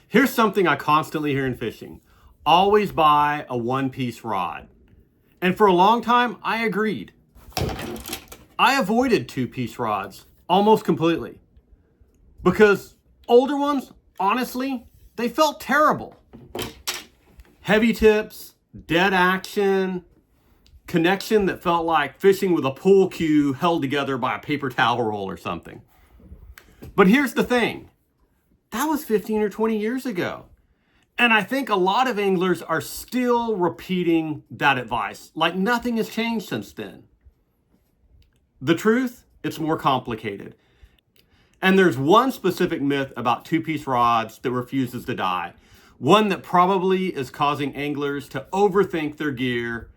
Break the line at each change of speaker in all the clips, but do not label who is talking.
Here's something I constantly hear in fishing. Always buy a one-piece rod. And for a long time, I agreed. I avoided two-piece rods almost completely because older ones, honestly, they felt terrible. Heavy tips, dead action, connection that felt like fishing with a pool cue held together by a paper towel roll or something. But here's the thing. That was 15 or 20 years ago. And I think a lot of anglers are still repeating that advice, like nothing has changed since then. The truth, it's more complicated. And there's one specific myth about two-piece rods that refuses to die. One that probably is causing anglers to overthink their gear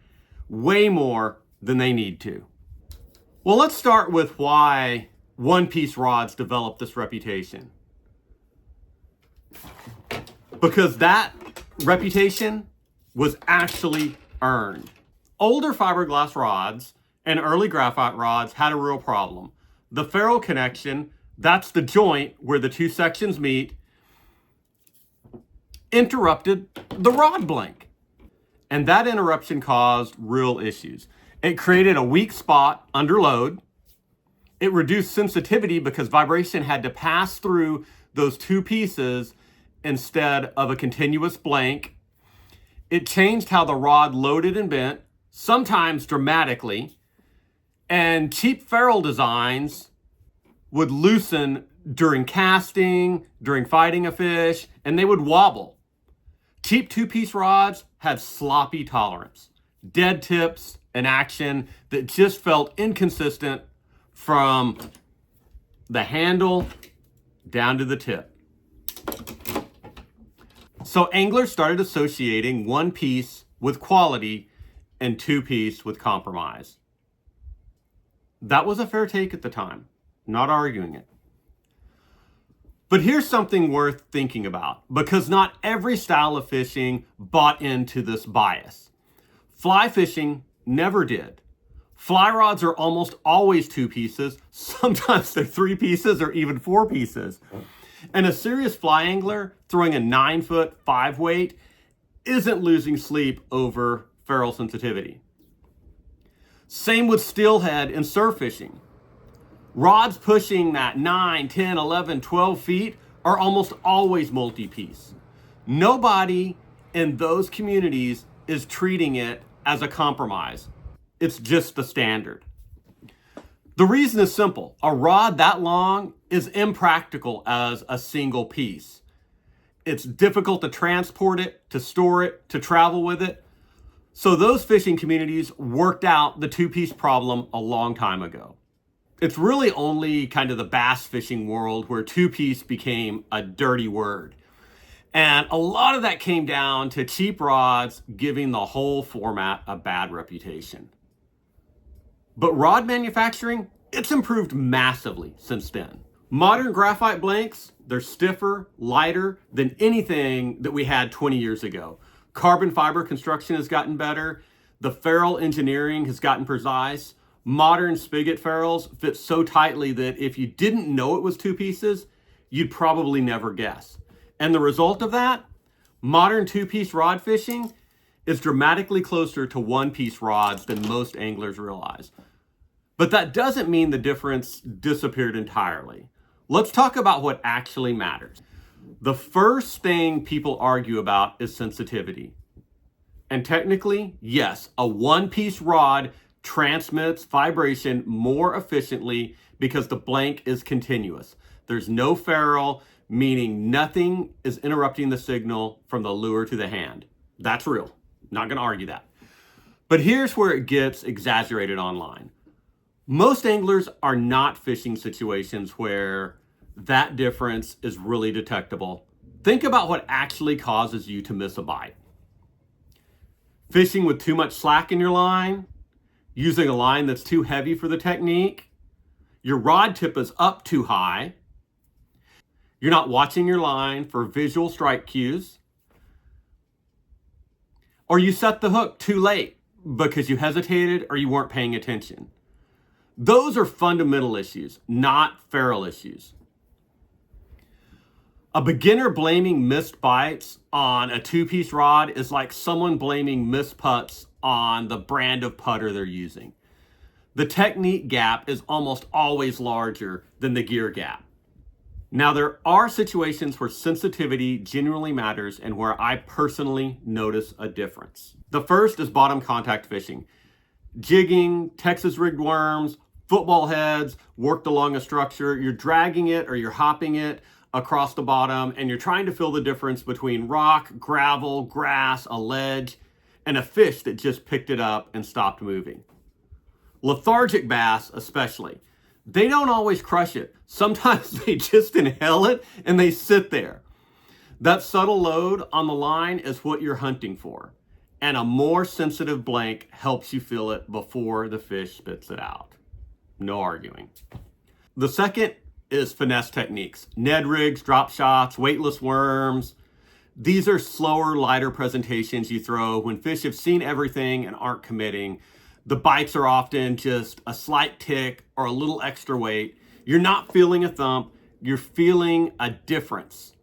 way more than they need to. Well, let's start with why one-piece rods developed this reputation. Because that reputation was actually earned. Older fiberglass rods and early graphite rods had a real problem. The ferrule connection, that's the joint where the two sections meet, interrupted the rod blink. And that interruption caused real issues. It created a weak spot under load. It reduced sensitivity because vibration had to pass through those two pieces instead of a continuous blank. It changed how the rod loaded and bent, sometimes dramatically. And cheap ferrule designs would loosen during casting, during fighting a fish, and they would wobble. Cheap two-piece rods had sloppy tolerance, dead tips, and action that just felt inconsistent from the handle down to the tip. So anglers started associating one piece with quality and two piece with compromise. That was a fair take at the time, not arguing it. But here's something worth thinking about, because not every style of fishing bought into this bias. Fly fishing never did. Fly rods are almost always two pieces, sometimes they're three pieces or even four pieces. And a serious fly angler throwing a 9-foot 5-weight isn't losing sleep over ferrule sensitivity. Same with steelhead and surf fishing. Rods pushing that 9, 10, 11, 12 feet are almost always multi-piece. Nobody in those communities is treating it as a compromise. It's just the standard. The reason is simple. A rod that long is impractical as a single piece. It's difficult to transport it, to store it, to travel with it. So those fishing communities worked out the two-piece problem a long time ago. It's really only kind of the bass fishing world where two-piece became a dirty word. And a lot of that came down to cheap rods giving the whole format a bad reputation. But rod manufacturing, it's improved massively since then. Modern graphite blanks, they're stiffer, lighter than anything that we had 20 years ago. Carbon fiber construction has gotten better. The ferrule engineering has gotten precise. Modern spigot ferrules fit so tightly that if you didn't know it was two pieces, you'd probably never guess. And the result of that, modern two-piece rod fishing is dramatically closer to one-piece rods than most anglers realize. But that doesn't mean the difference disappeared entirely. Let's talk about what actually matters. The first thing people argue about is sensitivity. And technically, yes, a one-piece rod transmits vibration more efficiently because the blank is continuous. There's no ferrule, meaning nothing is interrupting the signal from the lure to the hand. That's real. Not going to argue that. But here's where it gets exaggerated online. Most anglers are not fishing situations where that difference is really detectable. Think about what actually causes you to miss a bite. Fishing with too much slack in your line, using a line that's too heavy for the technique, your rod tip is up too high, you're not watching your line for visual strike cues, or you set the hook too late because you hesitated or you weren't paying attention. Those are fundamental issues, not ferrule issues. A beginner blaming missed bites on a two-piece rod is like someone blaming missed putts on the brand of putter they're using. The technique gap is almost always larger than the gear gap. Now, there are situations where sensitivity genuinely matters and where I personally notice a difference. The first is bottom contact fishing. Jigging, Texas rigged worms, football heads worked along a structure. You're dragging it or you're hopping it across the bottom, and you're trying to feel the difference between rock, gravel, grass, a ledge, and a fish that just picked it up and stopped moving. Lethargic bass especially, they don't always crush it. Sometimes they just inhale it and they sit there. That subtle load on the line is what you're hunting for, and a more sensitive blank helps you feel it before the fish spits it out. No arguing. The second is finesse techniques. Ned rigs, drop shots, weightless worms. These are slower, lighter presentations you throw when fish have seen everything and aren't committing. The bites are often just a slight tick or a little extra weight. You're not feeling a thump, you're feeling a difference.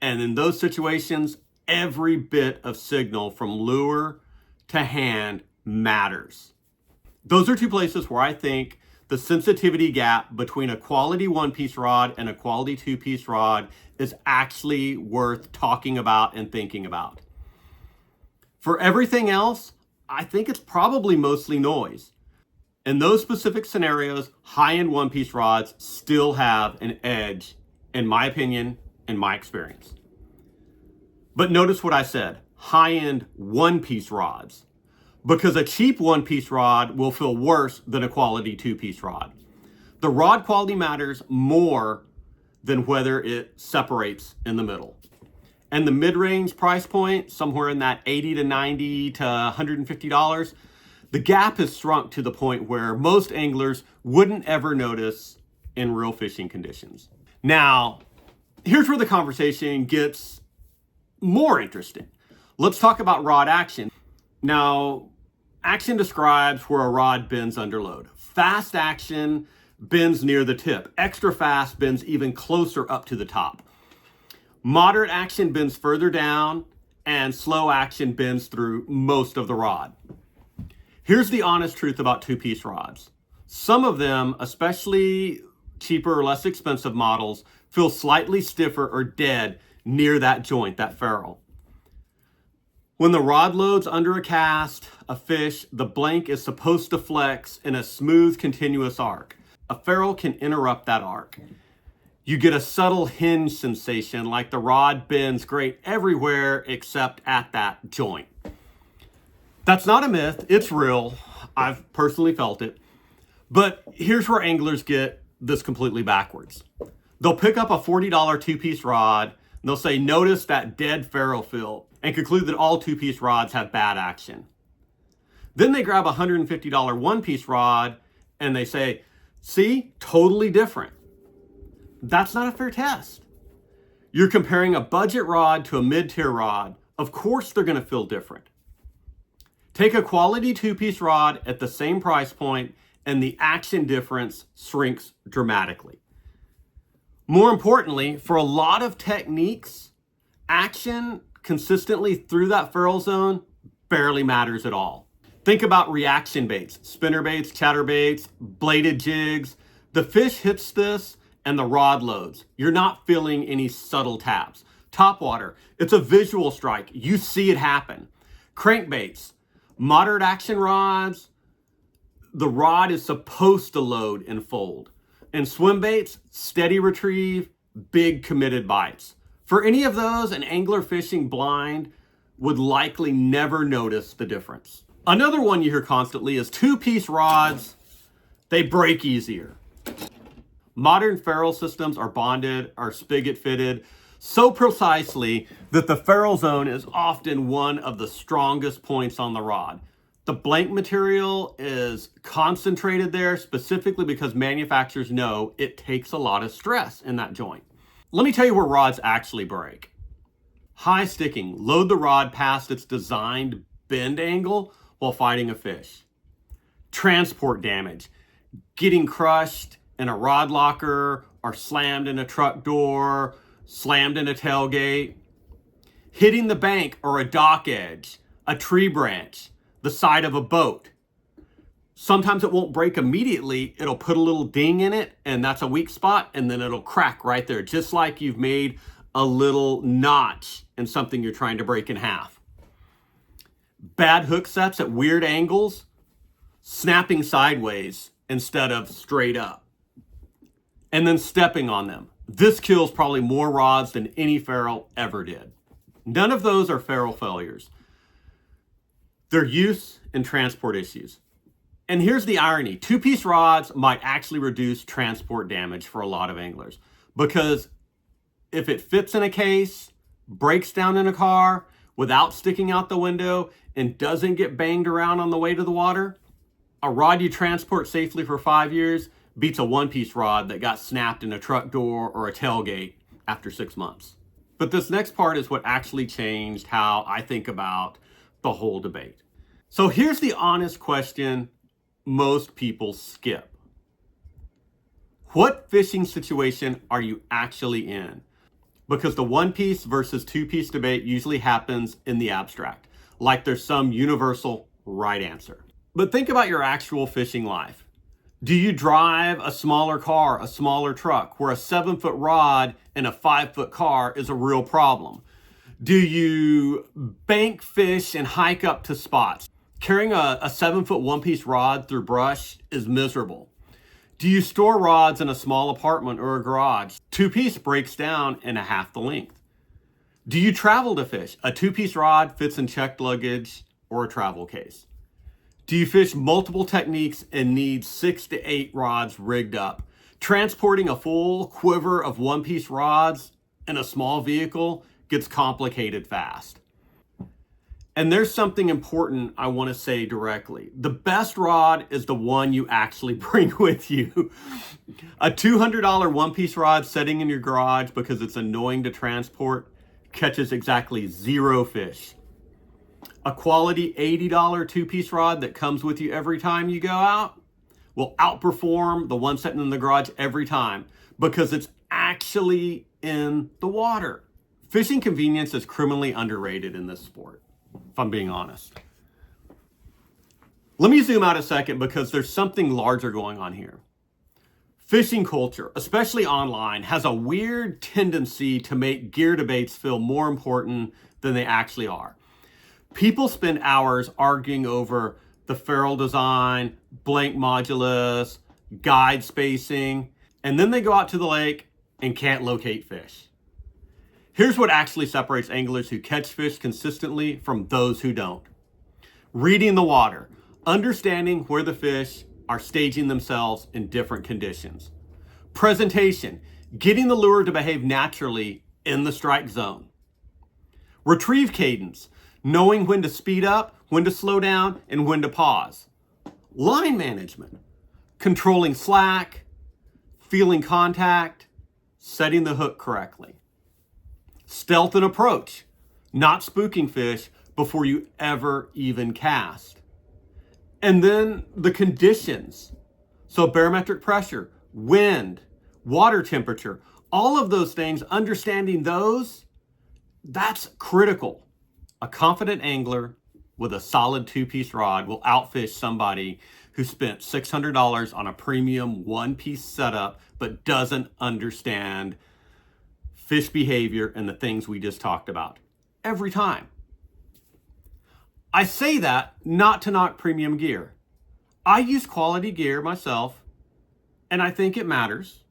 And in those situations, every bit of signal from lure to hand matters. Those are two places where I think the sensitivity gap between a quality one-piece rod and a quality two-piece rod is actually worth talking about and thinking about. For everything else, I think it's probably mostly noise. In those specific scenarios, high-end one-piece rods still have an edge, in my opinion, in my experience. But notice what I said, high-end one-piece rods. Because a cheap one-piece rod will feel worse than a quality two-piece rod. The rod quality matters more than whether it separates in the middle. And the mid-range price point, somewhere in that $80 to $90 to $150, the gap has shrunk to the point where most anglers wouldn't ever notice in real fishing conditions. Now, here's where the conversation gets more interesting. Let's talk about rod action. Now, action describes where a rod bends under load. Fast action bends near the tip. Extra fast bends even closer up to the top. Moderate action bends further down, and slow action bends through most of the rod. Here's the honest truth about two-piece rods. Some of them, especially cheaper or less expensive models, feel slightly stiffer or dead near that joint, that ferrule. When the rod loads under a cast, a fish, the blank is supposed to flex in a smooth, continuous arc. A ferrule can interrupt that arc. You get a subtle hinge sensation, like the rod bends great everywhere except at that joint. That's not a myth, it's real. I've personally felt it. But here's where anglers get this completely backwards. They'll pick up a $40 two-piece rod, and they'll say, notice that dead ferrule feel, and conclude that all two-piece rods have bad action. Then they grab a $150 one-piece rod, and they say, see, totally different. That's not a fair test. You're comparing a budget rod to a mid-tier rod. Of course they're going to feel different. Take a quality two-piece rod at the same price point, and the action difference shrinks dramatically. More importantly, for a lot of techniques, action consistently through that ferrule zone barely matters at all. Think about reaction baits, spinner baits, chatter baits, bladed jigs. The fish hits this and the rod loads. You're not feeling any subtle taps. Topwater, it's a visual strike. You see it happen. Crankbaits, moderate action rods, the rod is supposed to load and fold. And swim baits, steady retrieve, big committed bites. For any of those, an angler fishing blind would likely never notice the difference. Another one you hear constantly is two-piece rods, they break easier. Modern ferrule systems are bonded, are spigot fitted so precisely that the ferrule zone is often one of the strongest points on the rod. The blank material is concentrated there specifically because manufacturers know it takes a lot of stress in that joint. Let me tell you where rods actually break. High sticking, load the rod past its designed bend angle while fighting a fish. Transport damage, getting crushed in a rod locker or slammed in a truck door, slammed in a tailgate, hitting the bank or a dock edge, a tree branch, the side of a boat. Sometimes it won't break immediately. It'll put a little ding in it, and that's a weak spot, and then it'll crack right there, just like you've made a little notch in something you're trying to break in half. Bad hook sets at weird angles, snapping sideways instead of straight up, and then stepping on them. This kills probably more rods than any ferrule ever did. None of those are ferrule failures. They're use and transport issues. And here's the irony. Two-piece rods might actually reduce transport damage for a lot of anglers, because if it fits in a case, breaks down in a car without sticking out the window, and doesn't get banged around on the way to the water, a rod you transport safely for 5 years beats a one-piece rod that got snapped in a truck door or a tailgate after 6 months. But this next part is what actually changed how I think about the whole debate. So here's the honest question most people skip. What fishing situation are you actually in? Because the one-piece versus two-piece debate usually happens in the abstract, like there's some universal right answer. But think about your actual fishing life. Do you drive a smaller car, a smaller truck, where a 7-foot rod in a 5-foot car is a real problem? Do you bank fish and hike up to spots? Carrying a 7-foot one-piece rod through brush is miserable. Do you store rods in a small apartment or a garage? Two-piece breaks down in a half the length. Do you travel to fish? A two-piece rod fits in checked luggage or a travel case. Do you fish multiple techniques and need 6 to 8 rods rigged up? Transporting a full quiver of one-piece rods in a small vehicle gets complicated fast. And there's something important I want to say directly. The best rod is the one you actually bring with you. A $200 one-piece rod sitting in your garage because it's annoying to transport catches exactly 0 fish. A quality $80 two-piece rod that comes with you every time you go out will outperform the one sitting in the garage every time because it's actually in the water. Fishing convenience is criminally underrated in this sport, if I'm being honest. Let me zoom out a second because there's something larger going on here. Fishing culture, especially online, has a weird tendency to make gear debates feel more important than they actually are. People spend hours arguing over the ferrule design, blank modulus, guide spacing, and then they go out to the lake and can't locate fish. Here's what actually separates anglers who catch fish consistently from those who don't. Reading the water, understanding where the fish are staging themselves in different conditions. Presentation, getting the lure to behave naturally in the strike zone. Retrieve cadence, knowing when to speed up, when to slow down, and when to pause. Line management, controlling slack, feeling contact, setting the hook correctly. Stealth and approach, not spooking fish before you ever even cast. And then the conditions. So barometric pressure, wind, water temperature, all of those things, understanding those, that's critical. A confident angler with a solid two-piece rod will outfish somebody who spent $600 on a premium one-piece setup but doesn't understand fish behavior and the things we just talked about every time. I say that not to knock premium gear. I use quality gear myself, and I think it matters,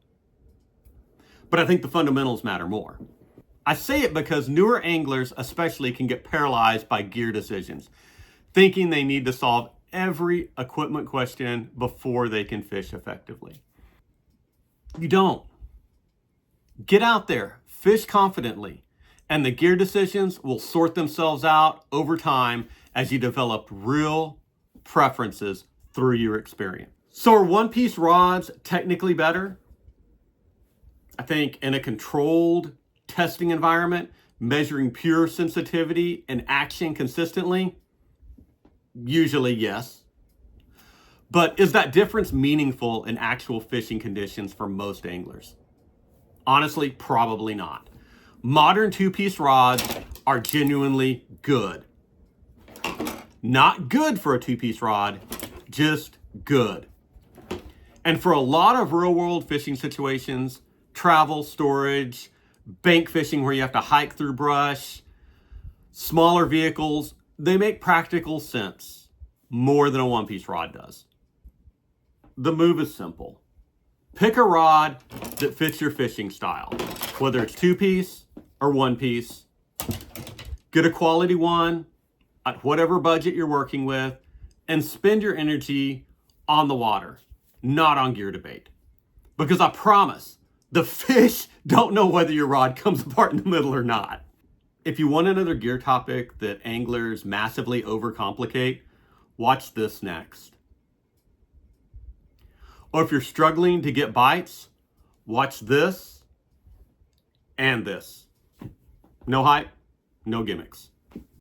but I think the fundamentals matter more. I say it because newer anglers especially can get paralyzed by gear decisions, thinking they need to solve every equipment question before they can fish effectively. You don't. Get out there, fish confidently, and the gear decisions will sort themselves out over time as you develop real preferences through your experience. So are one-piece rods technically better? I think in a controlled testing environment, measuring pure sensitivity and action consistently, usually yes. But is that difference meaningful in actual fishing conditions for most anglers? Honestly, probably not. Modern two-piece rods are genuinely good. Not good for a two-piece rod, just good. And for a lot of real-world fishing situations, travel, storage, bank fishing where you have to hike through brush, smaller vehicles, they make practical sense more than a one-piece rod does. The move is simple. Pick a rod that fits your fishing style, whether it's two-piece or one-piece. Get a quality one at whatever budget you're working with, and spend your energy on the water, not on gear debate. Because I promise, the fish don't know whether your rod comes apart in the middle or not. If you want another gear topic that anglers massively overcomplicate, watch this next. Or if you're struggling to get bites, watch this and this. No hype, no gimmicks.